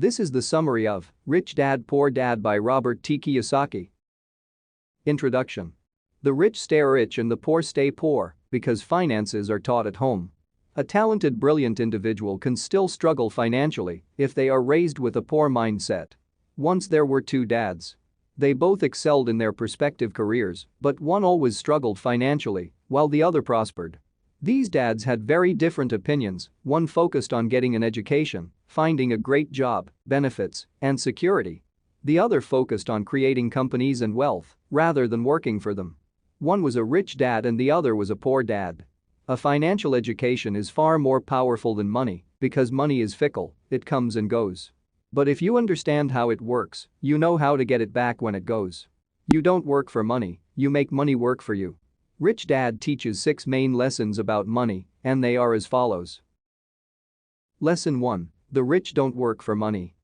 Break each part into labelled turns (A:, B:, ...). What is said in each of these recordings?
A: This is the summary of Rich Dad Poor Dad by Robert T. Kiyosaki. Introduction. The rich stay rich and the poor stay poor because finances are taught at home. A talented, brilliant individual can still struggle financially if they are raised with a poor mindset. Once there were two dads. They both excelled in their respective careers, but one always struggled financially while the other prospered. These dads had very different opinions. One focused on getting an education, finding a great job, benefits, and security. The other focused on creating companies and wealth rather than working for them. One was a rich dad and the other was a poor dad. A financial education is far more powerful than money because money is fickle, it comes and goes. But if you understand how it works, you know how to get it back when it goes. You don't work for money, you make money work for you. Rich Dad teaches 6 main lessons about money, and they are as follows. Lesson 1. The rich don't work for money.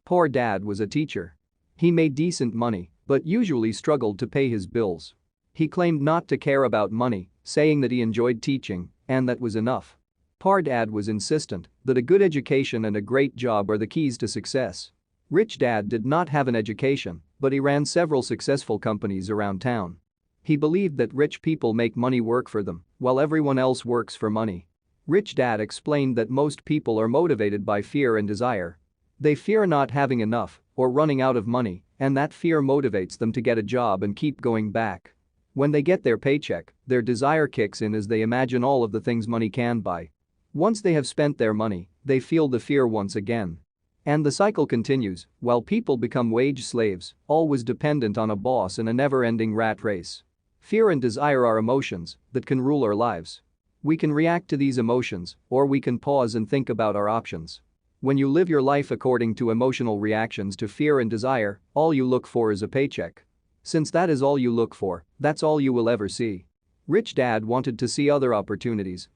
A: Poor Dad was a teacher. He made decent money, but usually struggled to pay his bills. He claimed not to care about money, saying that he enjoyed teaching, and that was enough. Poor Dad was insistent that a good education and a great job are the keys to success. Rich Dad did not have an education, but he ran several successful companies around town. He believed that rich people make money work for them, while everyone else works for money. Rich Dad explained that most people are motivated by fear and desire. They fear not having enough or running out of money, and that fear motivates them to get a job and keep going back. When they get their paycheck, their desire kicks in as they imagine all of the things money can buy. Once they have spent their money, they feel the fear once again. And the cycle continues while people become wage slaves, always dependent on a boss in a never-ending rat race. Fear and desire are emotions that can rule our lives. We can react to these emotions, or we can pause and think about our options. When you live your life according to emotional reactions to fear and desire, all you look for is a paycheck. Since that is all you look for, that's all you will ever see. Rich Dad wanted to see other opportunities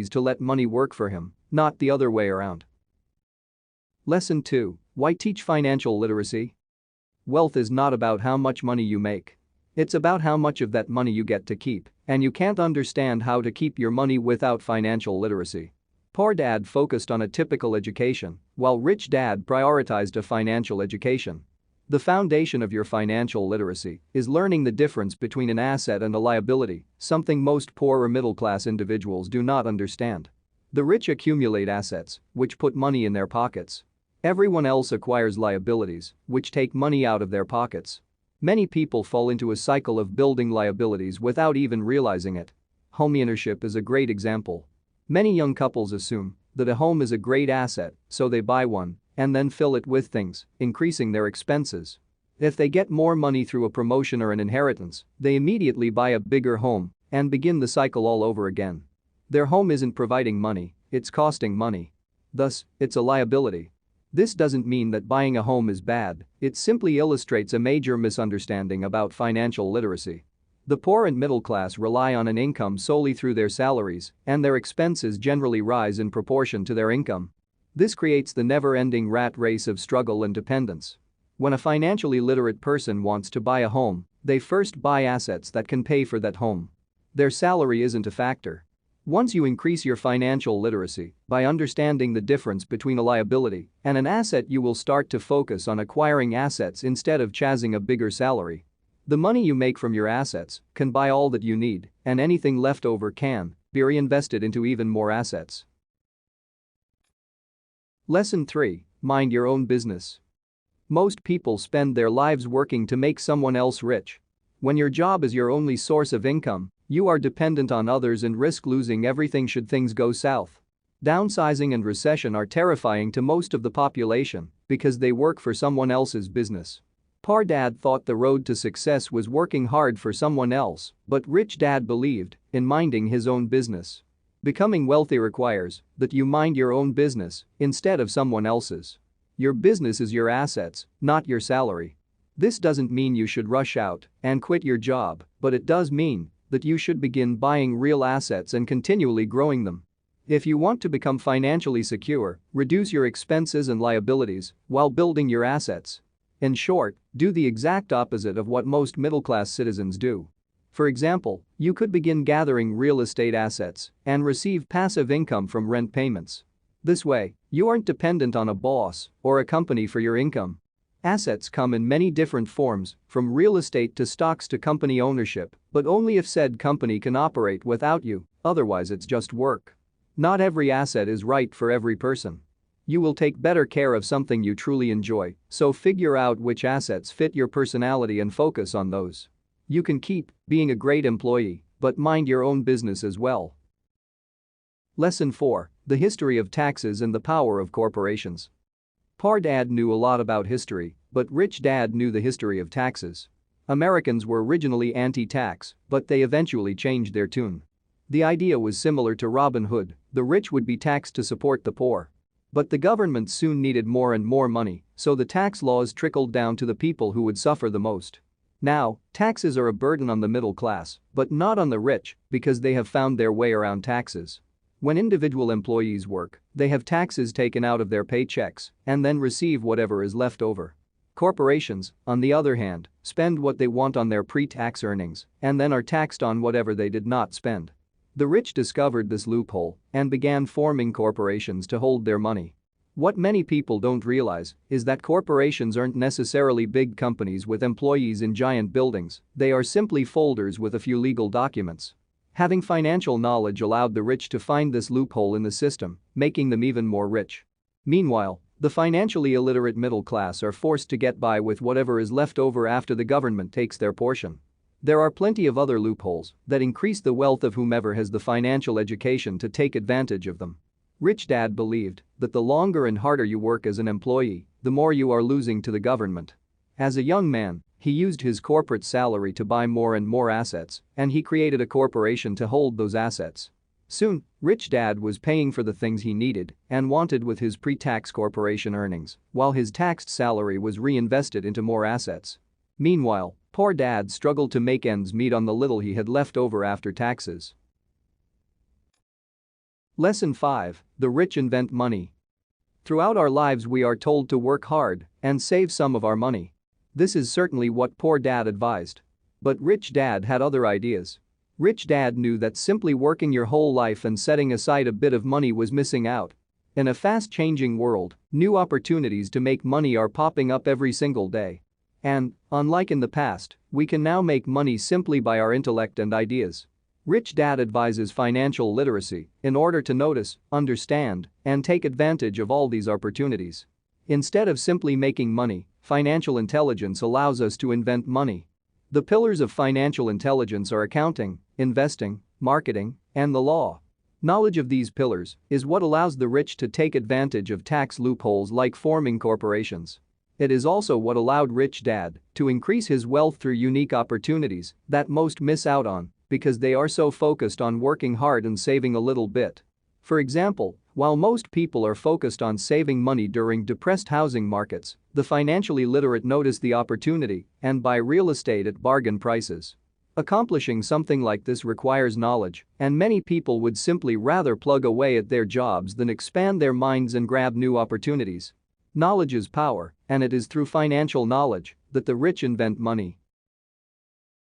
A: to let money work for him, not the other way around. Lesson 2. Why teach financial literacy? Wealth is not about how much money you make. It's about how much of that money you get to keep, and you can't understand how to keep your money without financial literacy. Poor Dad focused on a typical education, while Rich Dad prioritized a financial education. The foundation of your financial literacy is learning the difference between an asset and a liability, something most poor or middle-class individuals do not understand. The rich accumulate assets, which put money in their pockets. Everyone else acquires liabilities, which take money out of their pockets. Many people fall into a cycle of building liabilities without even realizing it. Homeownership is a great example. Many young couples assume that a home is a great asset, so they buy one and then fill it with things, increasing their expenses. If they get more money through a promotion or an inheritance, they immediately buy a bigger home and begin the cycle all over again. Their home isn't providing money, it's costing money. Thus, it's a liability. This doesn't mean that buying a home is bad, it simply illustrates a major misunderstanding about financial literacy. The poor and middle class rely on an income solely through their salaries, and their expenses generally rise in proportion to their income. This creates the never-ending rat race of struggle and dependence. When a financially literate person wants to buy a home, they first buy assets that can pay for that home. Their salary isn't a factor. Once you increase your financial literacy by understanding the difference between a liability and an asset, you will start to focus on acquiring assets instead of chasing a bigger salary. The money you make from your assets can buy all that you need, and anything left over can be reinvested into even more assets. Lesson 3. Mind your own business. Most people spend their lives working to make someone else rich. When your job is your only source of income, you are dependent on others and risk losing everything should things go south. Downsizing and recession are terrifying to most of the population because they work for someone else's business. Poor Dad thought the road to success was working hard for someone else, but Rich Dad believed in minding his own business. Becoming wealthy requires that you mind your own business instead of someone else's. Your business is your assets, not your salary. This doesn't mean you should rush out and quit your job, but it does mean that you should begin buying real assets and continually growing them. If you want to become financially secure, reduce your expenses and liabilities while building your assets. In short, do the exact opposite of what most middle-class citizens do. For example, you could begin gathering real estate assets and receive passive income from rent payments. This way, you aren't dependent on a boss or a company for your income. Assets come in many different forms, from real estate to stocks to company ownership, but only if said company can operate without you, otherwise it's just work. Not every asset is right for every person. You will take better care of something you truly enjoy, so figure out which assets fit your personality and focus on those. You can keep being a great employee, but mind your own business as well. Lesson 4: The history of taxes and the power of corporations. Poor Dad knew a lot about history, but Rich Dad knew the history of taxes. Americans were originally anti-tax, but they eventually changed their tune. The idea was similar to Robin Hood: the rich would be taxed to support the poor. But the government soon needed more and more money, so the tax laws trickled down to the people who would suffer the most. Now, taxes are a burden on the middle class, but not on the rich, because they have found their way around taxes. When individual employees work, they have taxes taken out of their paychecks and then receive whatever is left over. Corporations, on the other hand, spend what they want on their pre-tax earnings and then are taxed on whatever they did not spend. The rich discovered this loophole and began forming corporations to hold their money. What many people don't realize is that corporations aren't necessarily big companies with employees in giant buildings, they are simply folders with a few legal documents. Having financial knowledge allowed the rich to find this loophole in the system, making them even more rich. Meanwhile, the financially illiterate middle class are forced to get by with whatever is left over after the government takes their portion. There are plenty of other loopholes that increase the wealth of whomever has the financial education to take advantage of them. Rich Dad believed that the longer and harder you work as an employee, the more you are losing to the government. As a young man, he used his corporate salary to buy more and more assets, and he created a corporation to hold those assets. Soon, Rich Dad was paying for the things he needed and wanted with his pre-tax corporation earnings, while his taxed salary was reinvested into more assets. Meanwhile, poor Dad struggled to make ends meet on the little he had left over after taxes. Lesson 5: The rich invent money. Throughout our lives we are told to work hard and save some of our money. This is certainly what Poor Dad advised. But Rich Dad had other ideas. Rich Dad knew that simply working your whole life and setting aside a bit of money was missing out. In a fast-changing world, new opportunities to make money are popping up every single day. And, unlike in the past, we can now make money simply by our intellect and ideas. Rich Dad advises financial literacy in order to notice, understand, and take advantage of all these opportunities. Instead of simply making money, financial intelligence allows us to invent money. The pillars of financial intelligence are accounting, investing, marketing, and the law. Knowledge of these pillars is what allows the rich to take advantage of tax loopholes like forming corporations. It is also what allowed Rich Dad to increase his wealth through unique opportunities that most miss out on because they are so focused on working hard and saving a little bit. For example, while most people are focused on saving money during depressed housing markets, the financially literate notice the opportunity and buy real estate at bargain prices. Accomplishing something like this requires knowledge, and many people would simply rather plug away at their jobs than expand their minds and grab new opportunities. Knowledge is power, and it is through financial knowledge that the rich invent money.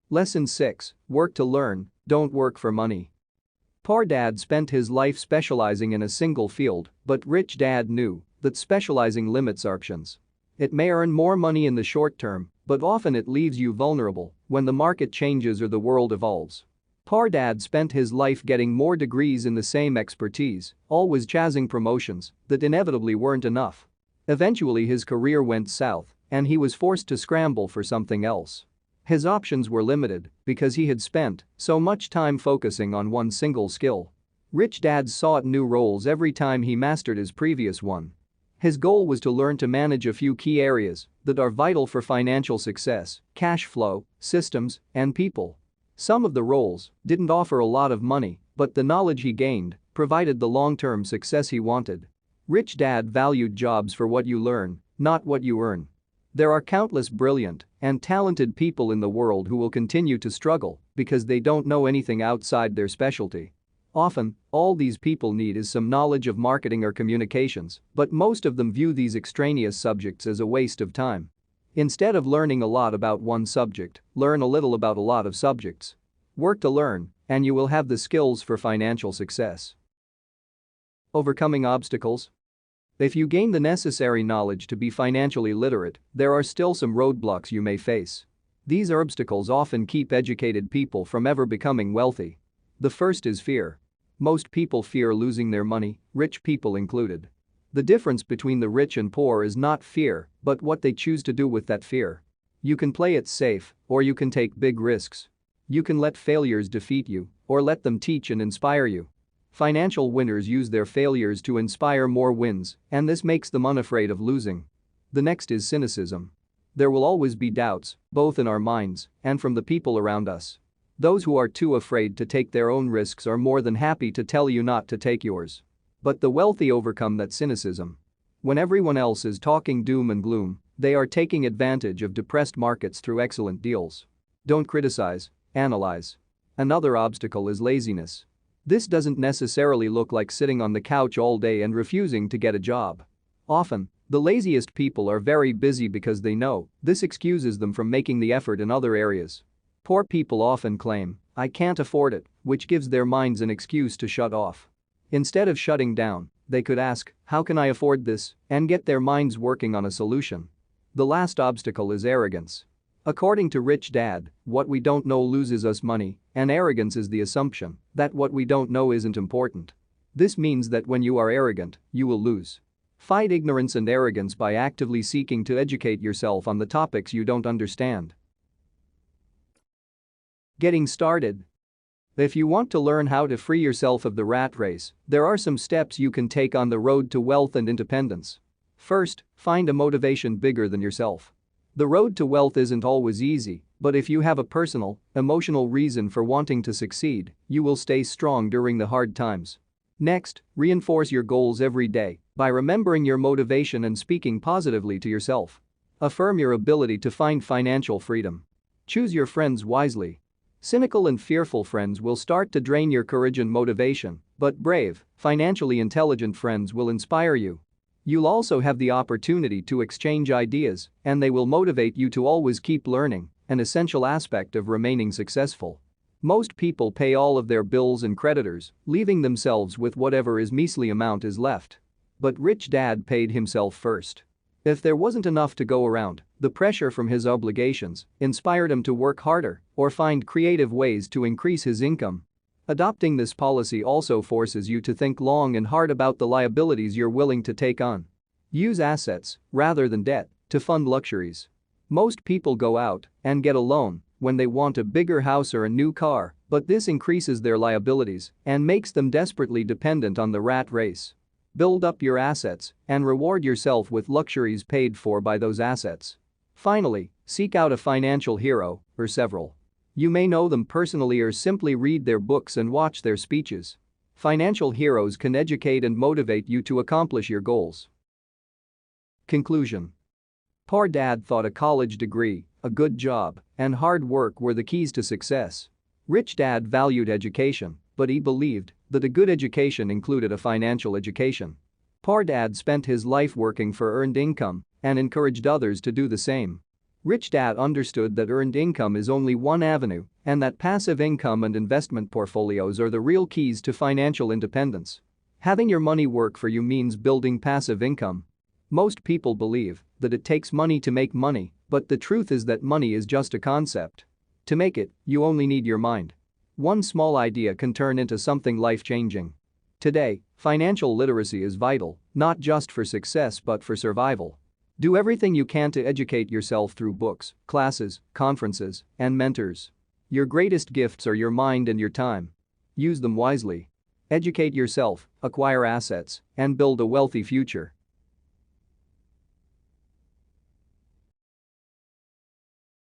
A: Lesson 6: Work to learn, don't work for money. Poor Dad spent his life specializing in a single field, but Rich Dad knew that specializing limits options. It may earn more money in the short term, but often it leaves you vulnerable when the market changes or the world evolves. Poor Dad spent his life getting more degrees in the same expertise, always chasing promotions that inevitably weren't enough. Eventually his career went south, and he was forced to scramble for something else. His options were limited because he had spent so much time focusing on one single skill. Rich Dad sought new roles every time he mastered his previous one. His goal was to learn to manage a few key areas that are vital for financial success: cash flow, systems, and people. Some of the roles didn't offer a lot of money, but the knowledge he gained provided the long-term success he wanted. Rich Dad valued jobs for what you learn, not what you earn. There are countless brilliant and talented people in the world who will continue to struggle because they don't know anything outside their specialty. Often, all these people need is some knowledge of marketing or communications, but most of them view these extraneous subjects as a waste of time. Instead of learning a lot about one subject, learn a little about a lot of subjects. Work to learn, and you will have the skills for financial success. Overcoming obstacles. If you gain the necessary knowledge to be financially literate, there are still some roadblocks you may face. These obstacles often keep educated people from ever becoming wealthy. The first is fear. Most people fear losing their money, rich people included. The difference between the rich and poor is not fear, but what they choose to do with that fear. You can play it safe, or you can take big risks. You can let failures defeat you, or let them teach and inspire you. Financial winners use their failures to inspire more wins, and this makes them unafraid of losing. The next is cynicism. There will always be doubts, both in our minds and from the people around us. Those who are too afraid to take their own risks are more than happy to tell you not to take yours. But the wealthy overcome that cynicism. When everyone else is talking doom and gloom, they are taking advantage of depressed markets through excellent deals. Don't criticize, analyze. Another obstacle is laziness. This doesn't necessarily look like sitting on the couch all day and refusing to get a job. Often, the laziest people are very busy because they know this excuses them from making the effort in other areas. Poor people often claim, "I can't afford it," which gives their minds an excuse to shut off. Instead of shutting down, they could ask, "How can I afford this?" and get their minds working on a solution. The last obstacle is arrogance. According to Rich Dad, what we don't know loses us money, and arrogance is the assumption that what we don't know isn't important. This means that when you are arrogant, you will lose. Fight ignorance and arrogance by actively seeking to educate yourself on the topics you don't understand. Getting started. If you want to learn how to free yourself of the rat race, there are some steps you can take on the road to wealth and independence. First, find a motivation bigger than yourself. The road to wealth isn't always easy, but if you have a personal, emotional reason for wanting to succeed, you will stay strong during the hard times. Next, reinforce your goals every day by remembering your motivation and speaking positively to yourself. Affirm your ability to find financial freedom. Choose your friends wisely. Cynical and fearful friends will start to drain your courage and motivation, but brave, financially intelligent friends will inspire you. You'll also have the opportunity to exchange ideas, and they will motivate you to always keep learning, an essential aspect of remaining successful. Most people pay all of their bills and creditors, leaving themselves with whatever is measly amount is left. But Rich Dad paid himself first. If there wasn't enough to go around, the pressure from his obligations inspired him to work harder or find creative ways to increase his income. Adopting this policy also forces you to think long and hard about the liabilities you're willing to take on. Use assets, rather than debt, to fund luxuries. Most people go out and get a loan when they want a bigger house or a new car, but this increases their liabilities and makes them desperately dependent on the rat race. Build up your assets and reward yourself with luxuries paid for by those assets. Finally, seek out a financial hero or several. You may know them personally or simply read their books and watch their speeches. Financial heroes can educate and motivate you to accomplish your goals. Conclusion. Poor Dad thought a college degree, a good job, and hard work were the keys to success. Rich Dad valued education, but he believed that a good education included a financial education. Poor Dad spent his life working for earned income and encouraged others to do the same. Rich Dad understood that earned income is only one avenue and that passive income and investment portfolios are the real keys to financial independence. Having your money work for you means building passive income. Most people believe that it takes money to make money, but the truth is that money is just a concept. To make it, you only need your mind. One small idea can turn into something life-changing. Today, financial literacy is vital, not just for success but for survival. Do everything you can to educate yourself through books, classes, conferences, and mentors. Your greatest gifts are your mind and your time. Use them wisely. Educate yourself, acquire assets, and build a wealthy future.